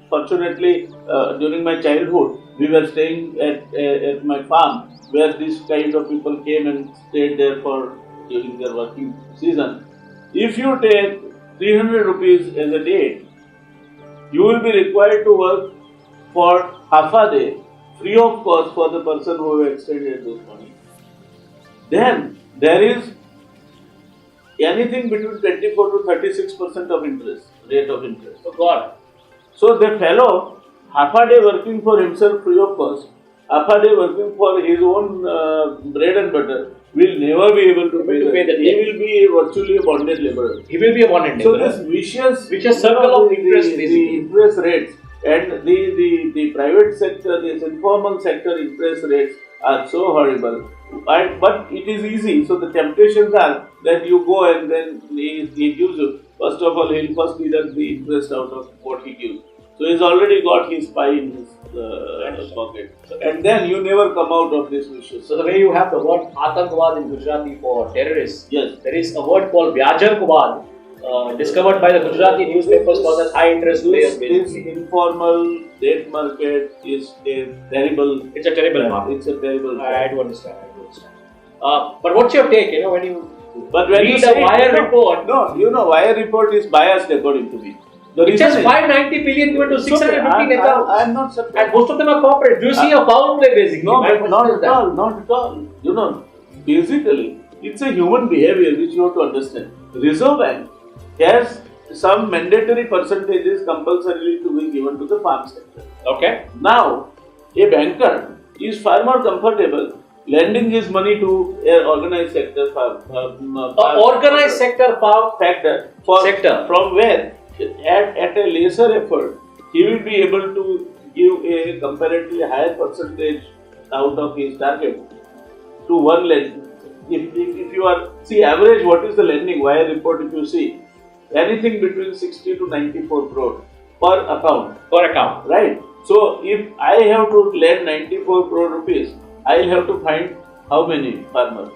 Fortunately, during my childhood, we were staying at my farm where these kind of people came and stayed there during their working season. If you take 300 rupees as a date, you will be required to work for half a day free of cost for the person who have extended those money. Then there is anything between 24 to 36% of rate of interest. Oh God. So the fellow, half a day working for himself free of cost, half a day working for his own bread and butter, will never be able to pay the debt. He will be virtually a bonded laborer. He will be a bonded laborer. So this vicious circle of interest, the interest rates and the private sector, this informal sector interest rates are so horrible. But it is easy. So the temptations are that you go and then he gives you. First of all, he'll first deduct the interest out of what he gives. So he's already got his pie in his pocket. And then you never come out of this vicious. So the way you have the word Atangwad in Gujarati for terrorists, yes, there is a word called Vyajankwad discovered by the Gujarati newspapers called as high interest players. This informal debt market is a terrible. It's a terrible market. It's a terrible. I do understand. But what's your take? When you read the Wire report. No, Wire report is biased according to me. It says 590 billion given to 615 accounts. I am not surprised. And most of them are corporate. Do you see a foul play basically? No, but not at all. Basically, it's a human behavior which you have to understand. Reserve Bank has some mandatory percentages compulsorily to be given to the farm sector. Okay. Now, a banker is far more comfortable lending his money to an organized sector farm. Organized sector farm sector from where at a lesser effort he will be able to give a comparatively higher percentage out of his target to one lend. If you are average, what is the lending? Wire report, if you see, anything between 60 to 94 crore per account. Right? So if I have to lend 94 crore rupees, I will have to find how many farmers?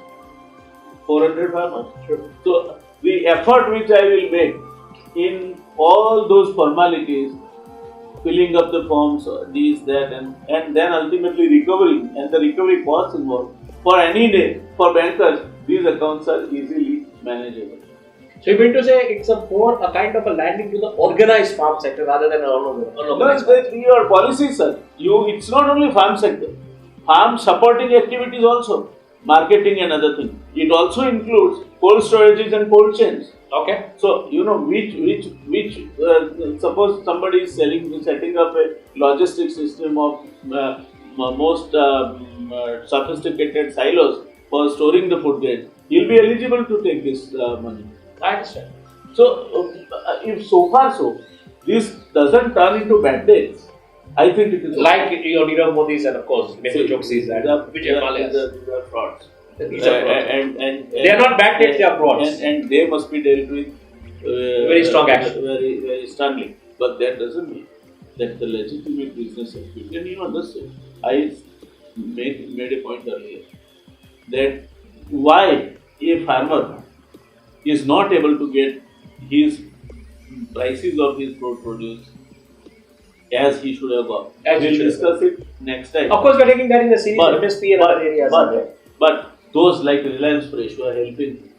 400 farmers? Sure. So the effort which I will make in all those formalities, filling up the forms, this, that, and then ultimately recovering, and the recovery costs involved, for any day, for bankers, these accounts are easily manageable. So you mean to say it's a kind of a landing to the organized farm sector rather than unorganized? No, your policy, sir. It's not only farm sector. Farm supporting activities also, marketing and other things. It also includes cold storages and cold chains. Okay. So suppose somebody is setting up a logistic system of most sophisticated silos for storing the food grain. He'll be eligible to take this money. I understand. So, if so far so, this doesn't turn into bad days, I think it is like your Nirav Modi's and of course Mehul Choksi's and Vijay Mallya's. These are frauds. These are frauds. And they are not bad dates, they are frauds. And they must be dealt with very strong action. Very strongly. But that doesn't mean that the legitimate business activity, and you understand, I made a point earlier that why a farmer is not able to get his prices of his produce as he should have got. We'll discuss it next time. Of course, we are taking that in the series MSP and other areas. But those like Reliance Fresh who are helping,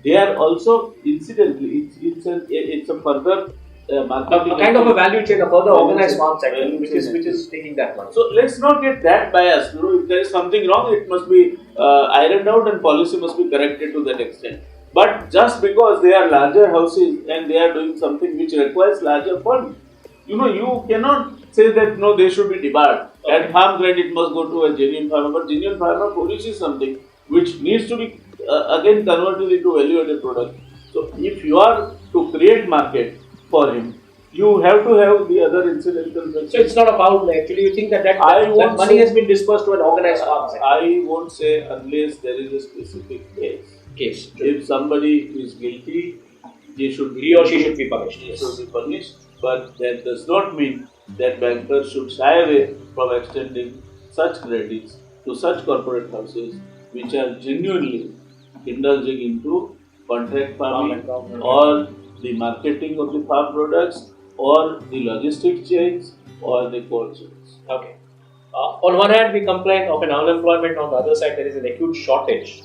they are also incidentally, it's a further marketing. A kind of a value chain, a further organized farm sector, which is taking that money. So let's not get that biased. If there is something wrong, it must be ironed out and policy must be corrected to that extent. But just because they are larger houses and they are doing something which requires larger funds, you cannot say that no, they should be debarred. Okay. And farm credit must go to a genuine farmer. But genuine farmer produces something which needs to be again converted into value-added product. So if you are to create market for him, you have to have the other incidental. So it's not about actually. You think that money has been dispersed to an organized farm sector? I won't say unless there is a specific case. If somebody is guilty, he or she should be punished. But that does not mean that bankers should shy away from extending such credits to such corporate houses which are genuinely indulging into contract farming or the marketing of the farm products or the logistic chains or the cold chains. Okay. On one hand, we complain of an unemployment. On the other side, there is an acute shortage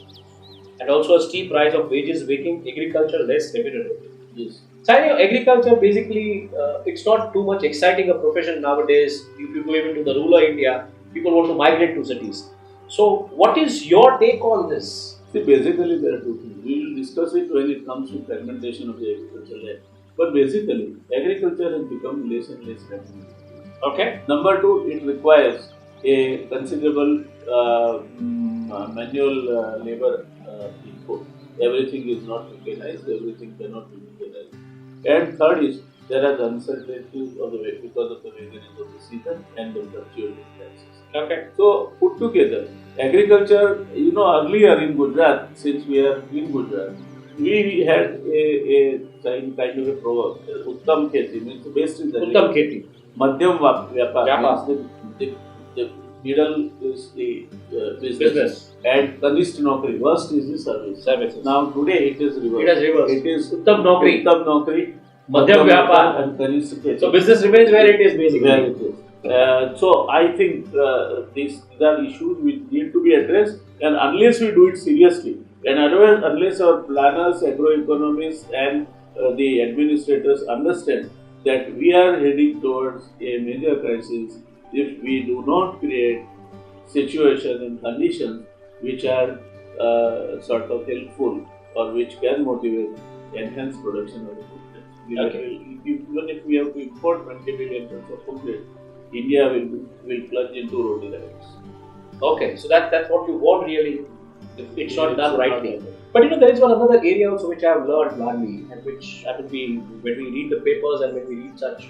and also a steep rise of wages, making agriculture less remunerative. Yes. So, agriculture basically, it's not too much exciting a profession nowadays. If you go even to the rural India, people want to migrate to cities. So, what is your take on this? See, basically there are two things. We will discuss it when it comes to fragmentation of the agricultural land. But basically, agriculture has become less and less fragmented. Okay. Number two, it requires a considerable manual labor input. Everything is not mechanized, everything cannot be mechanized. And third is, there are uncertainties of the way because of the vagaries of the season and the fluctuating prices. Okay. So, put together, agriculture, earlier in Gujarat, since we are in Gujarat, we had a kind of a proverb, Uttam Kheti, means based in the Uttam Kheti. Madhyam Vyapar, means the middle is the business. And Kanishth Nokri, worst is the services. Now today it is reversed. It is Uttam Nokri, Madhyam Vyapar and Kanishth Kheti. So business remains where it is basically. Where it is. So I think these are issues which need to be addressed, and unless we do it seriously, and otherwise, unless our planners, agroeconomists and the administrators understand that we are heading towards a major crisis if we do not create situations and conditions which are sort of helpful or which can motivate enhance production of the food grains. Okay. Even if we have to import 20 million tons of food grains, India will plunge into road riots. Okay, so that's what you want really. It's not done rightly. But there is one another area also which I have learned largely, and which when we read the papers and when we read such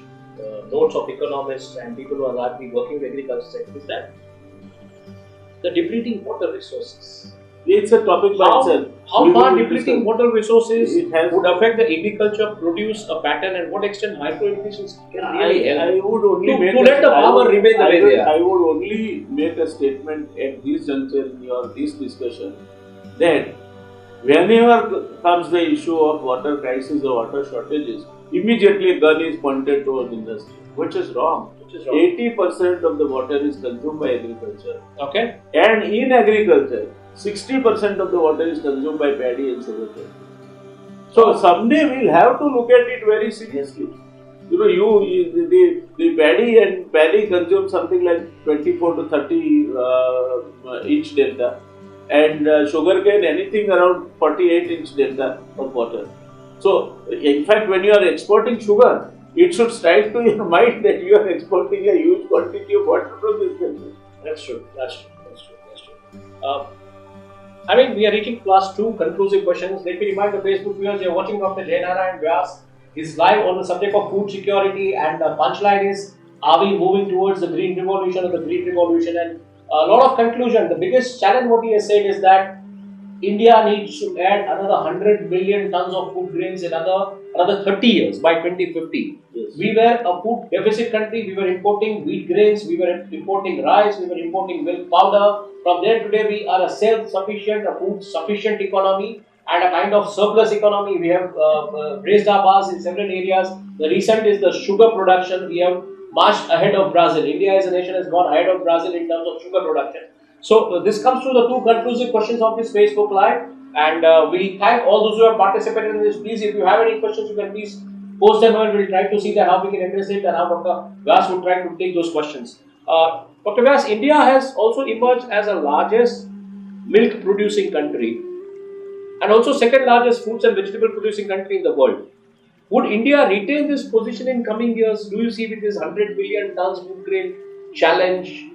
notes of economists and people who are largely working in the agriculture sector, is that the depleting water resources. It's a topic by itself. How far depleting water resources would affect the agriculture produce a pattern, and what extent micro irrigations can really help? I would only to let the farmer remain the way they are. I would only make a statement at this juncture in this discussion that whenever comes the issue of water crisis or water shortages, immediately gun is pointed towards industry, which is wrong. 80% of the water is consumed by agriculture. Okay. And in agriculture, 60% of the water is consumed by paddy and sugarcane. So someday we'll have to look at it very seriously. You know, the paddy consumes something like 24 to 30 inch delta, and sugarcane anything around 48-inch delta of water. So, in fact, when you are exporting sugar, it should strike to your mind that you are exporting a huge quantity of water from this country. That's true. That's true. That's true. That's true. I mean, we are reaching class 2 conclusive questions. Let me remind the Facebook viewers, you are watching Dr. NARAYAN VYAS. Is live on the subject of food security, and the punchline is, are we moving towards the green revolution or the green revolution? And a lot of conclusion. The biggest challenge what he has said is that India needs to add another 100 million tons of food grains in another 30 years by 2050. Yes. We were a food deficit country. We were importing wheat grains, we were importing rice, we were importing milk powder. From there today we are a self-sufficient, a food-sufficient economy and a kind of surplus economy. We have raised our bars in several areas. The recent is the sugar production. We have marched ahead of Brazil. India as a nation has gone ahead of Brazil in terms of sugar production. So this comes to the two conclusive questions of this Facebook Live, and we thank all those who have participated in this. Please, if you have any questions, you can please post them and we'll try to see that how we can address it and how Dr. Vyas will try to take those questions. Dr. Vyas, India has also emerged as the largest milk producing country and also second largest fruits and vegetable producing country in the world. Would India retain this position in coming years? Do you see with this 100 billion tons food grain challenge?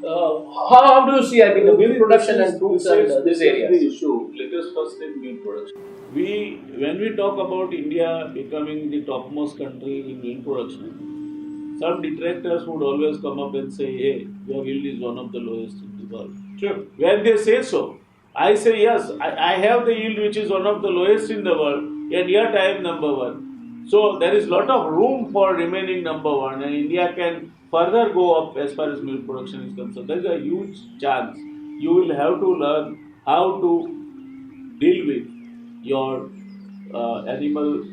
How do you see, I mean, the milk production and fruits and this area? This is the issue. Let us first take milk production. When we talk about India becoming the topmost country in milk production, some detractors would always come up and say, hey, your yield is one of the lowest in the world. Sure. When they say so, I say yes, I have the yield which is one of the lowest in the world, and yet I am number one. So there is lot of room for remaining number one, and India can further go up as far as milk production is concerned. There is a huge chance. You will have to learn how to deal with your animal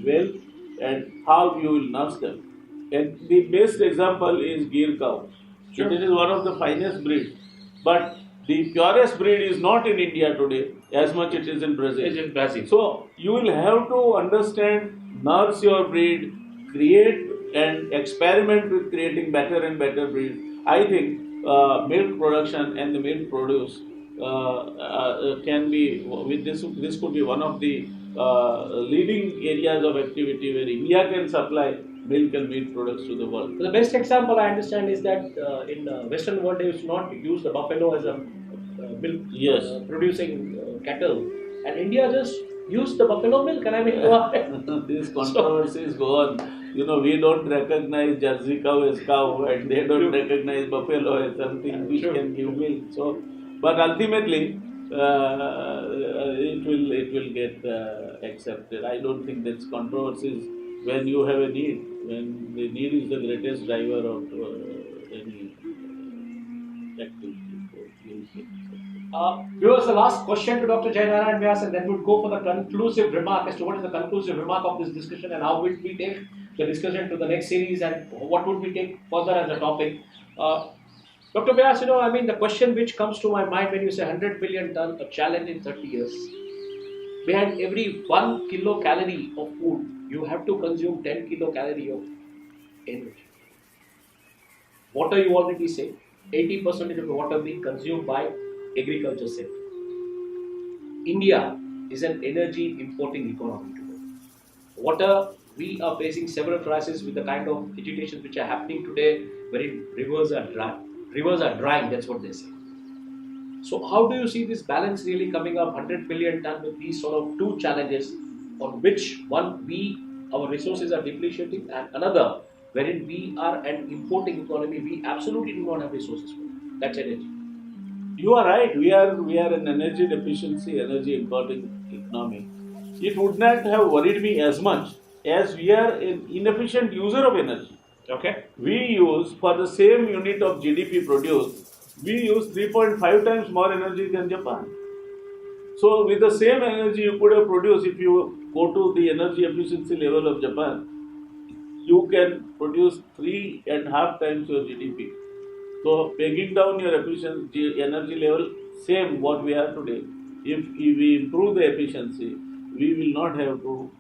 wealth and how you will nurse them. And the best example is Gir cow. Sure. It is one of the finest breeds. But the purest breed is not in India today as much it is in Brazil. It is in Brazil. So you will have to understand, nurse your breed, create and experiment with creating better and better breeds. I think milk production and the milk produce can be with this. This could be one of the leading areas of activity where India can supply milk and meat products to the world. The best example I understand is that in the Western world they used not use the buffalo as a milk producing cattle, and India just used the buffalo milk. And I mean, these controversies go on. You know, we don't recognize Jersey cow as cow, and they don't recognize buffalo as something which can give milk. So, but ultimately, it will get accepted. I don't think that's controversies when you have a need. When the need is the greatest driver of any activity. Viewers, the last question to Dr. NARAYAN VYAS, and then we'll go for the conclusive remark as to what is the conclusive remark of this discussion and how will we take the discussion to the next series and what would we take further as a topic. Dr. Vyas, I mean, the question which comes to my mind when you say 100 billion ton, a challenge in 30 years, behind every 1 kilocalorie of food, you have to consume 10 kilocalorie of energy. Water, you already say, 80% of the water being consumed by agriculture sector. India is an energy importing economy today. Water, we are facing several crises with the kind of agitations which are happening today, wherein rivers are dry. Rivers are drying, that's what they say. So how do you see this balance really coming up, 100 billion ton with these sort of two challenges on which one, our resources are depleting, and another wherein we are an importing economy, we absolutely do not have resources for it. That's energy. You are right. We are an energy deficiency, energy importing economy. It would not have worried me as much as we are an inefficient user of energy. Okay. We use, for the same unit of GDP produced, we use 3.5 times more energy than Japan. So with the same energy you could have produced, if you go to the energy efficiency level of Japan, you can produce 3.5 times your GDP. So pegging down your efficiency energy level, same what we are today, If we improve the efficiency, we will not have to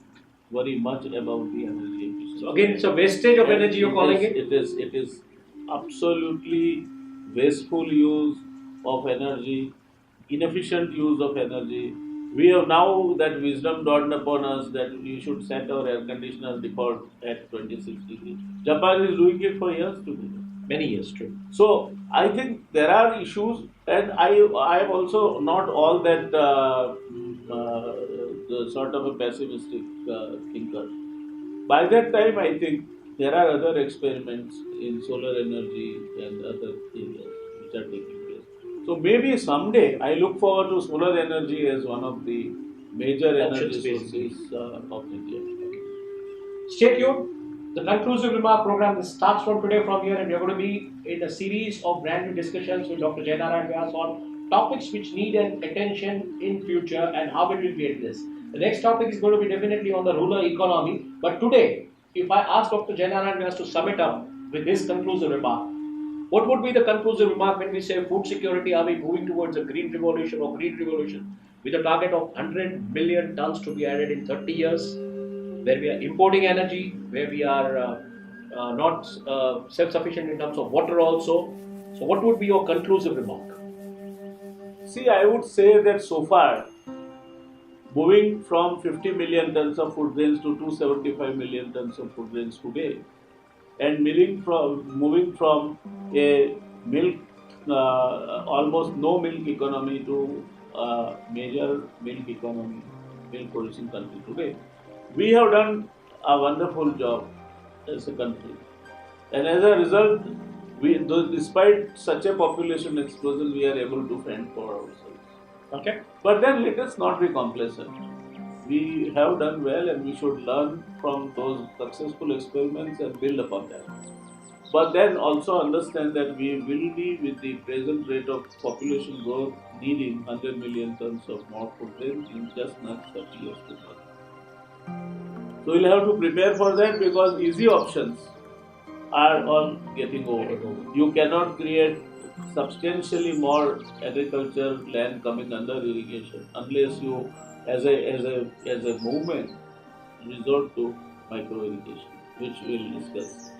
worry much about the energy efficiency. So again, it's a wastage of And energy you're calling it? It is absolutely wasteful use of energy, inefficient use of energy. We have now that wisdom dawned upon us that we should set our air conditioners default at 26 degrees. Japan is doing it for years today. Many years, true. So I think there are issues, and I am also not all that the sort of a pessimistic thinker. By that time, I think there are other experiments in solar energy and other areas which are taking place. So maybe someday I look forward to solar energy as one of the major Options, energy sources of India. Stay tuned. The conclusive remark program this starts from today from here, and we are going to be in a series of brand new discussions with Dr. NARAYAN VYAS on topics which need an attention in future and how it will be addressed. The next topic is going to be definitely on the rural economy. But today, if I ask Dr. NARAYAN VYAS to sum it up with this conclusive remark, what would be the conclusive remark when we say food security? Are we moving towards a green revolution or green revolution with a target of 100 million tons to be added in 30 years? Where we are importing energy, where we are not self-sufficient in terms of water also. So what would be your conclusive remark? See, I would say that so far, moving from 50 million tons of food grains to 275 million tons of food grains today, and moving from a milk, almost no milk economy to major milk economy, milk producing country today, we have done a wonderful job as a country. And as a result, despite such a population explosion, we are able to fend for ourselves. Okay. But then let us not be complacent. We have done well, and we should learn from those successful experiments and build upon that. But then also understand that we will be, with the present rate of population growth, needing 100 million tons of more food grains in just next 30 years to come. So we'll have to prepare for that, because easy options are all getting over. You cannot create substantially more agriculture land coming under irrigation unless you, as a movement, resort to micro irrigation, which we'll discuss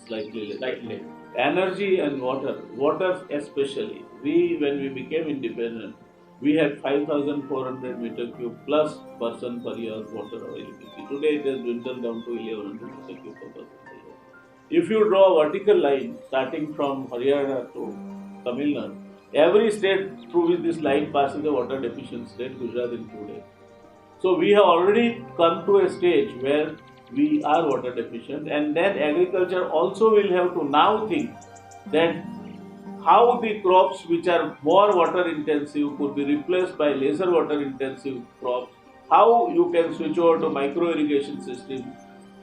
slightly later. Energy and water. Water especially. When we became independent, we had 5,400 meter cube plus person per year water availability. Today it has dwindled down to 1,100 meter cube per person per year. If you draw a vertical line starting from Haryana to Tamil Nadu, every state through which this line passes a water deficient state, Gujarat included. So we have already come to a stage where we are water deficient, and then agriculture also will have to now think that how the crops which are more water intensive could be replaced by lesser water intensive crops, how you can switch over to micro irrigation systems,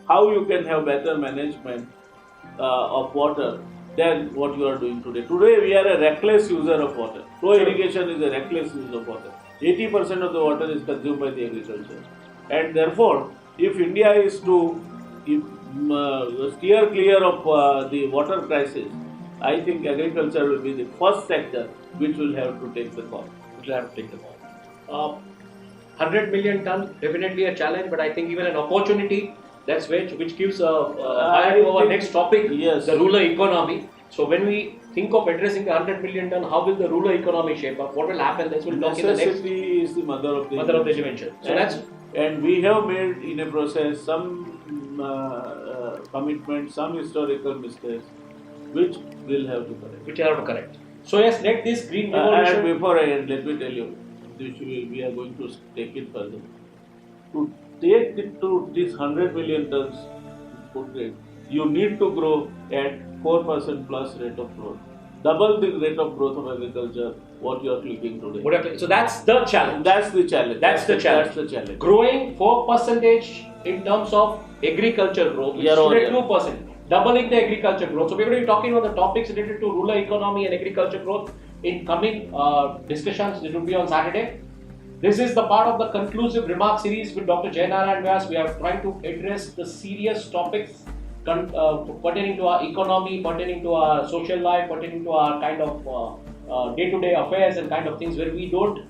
how you can have better management of water than what you are doing today. Today we are a reckless user of water. Flow irrigation is a reckless use of water. 80% of the water is consumed by the agriculture, and therefore if India is to steer clear of the water crisis, I think agriculture will be the first sector which will have to take the call. 100 million ton, definitely a challenge, but I think even an opportunity. That's which gives a fire to our next topic, yes, the rural economy. So when we think of addressing the 100 million ton, how will the rural economy shape up? What will happen? This will talk in the next. Necessity is the mother of the invention. So and we have made in a process some commitments, some historical mistakes, which we'll have to correct. So yes, let this green revolution. And before I end, let me tell you, we are going to take it further. To take it to this 100 million tons food grain, you need to grow at 4% plus rate of growth. Double the rate of growth of agriculture, what you are clicking today. So that's the challenge. That's the challenge. Growing 4% in terms of agriculture growth, which is 2%. Doubling the agriculture growth. So we're going to be talking about the topics related to rural economy and agriculture growth in coming discussions. It will be on Saturday. This is the part of the conclusive remark series with Dr. NARAYAN VYAS. We are trying to address the serious topics pertaining to our economy, pertaining to our social life, pertaining to our kind of day-to-day affairs and kind of things where we don't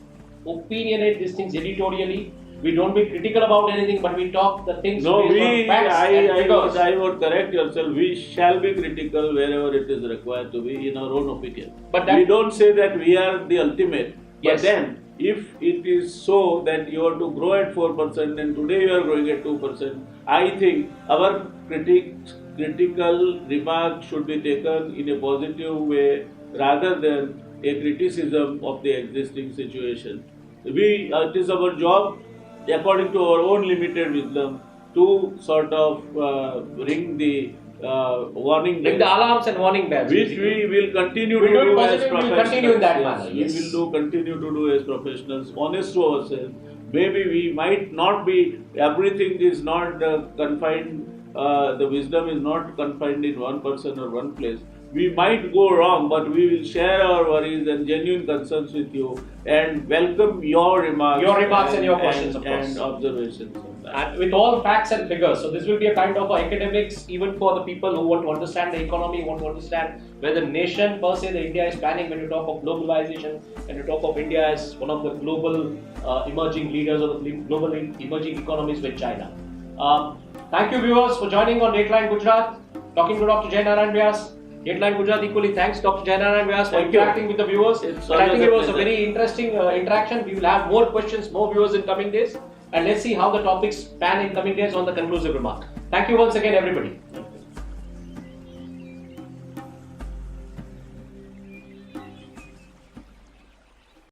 opinionate these things editorially. We don't be critical about anything, but we talk the things No, based on facts and figures. I would correct yourself. We shall be critical wherever it is required to be in our own opinion. But we don't say that we are the ultimate. Yes. But then, if it is so that you have to grow at 4% and today you are growing at 2%, I think our critical remark should be taken in a positive way rather than a criticism of the existing situation. It is our job, according to our own limited wisdom, to sort of ring the warning bells. Ring the alarms and warning bells. Which basically. we will continue We to do it do as positively, we will professionals. continue in that Yes, manner. Yes. We will continue to do as professionals, honest to ourselves. Maybe we might not be, everything is not confined, the wisdom is not confined in one person or one place. We might go wrong, but we will share our worries and genuine concerns with you and welcome your remarks. And your questions, of course. And observations. And with all facts and figures. So this will be a kind of academics even for the people who want to understand the economy, want to understand where the nation per se, the India is planning when you talk of globalization, when you talk of India as one of the global emerging leaders or the global emerging economies with China. Thank you viewers for joining on Dateline Gujarat, talking to Dr. Narayan Vyas. Dateline Gujarat equally thanks Dr. Narayan Vyas for interacting with the viewers. But I think it was a very interesting interaction. We will have more questions, more viewers in coming days. And let's see how the topics pan in coming days on the conclusive remark. Thank you once again, everybody.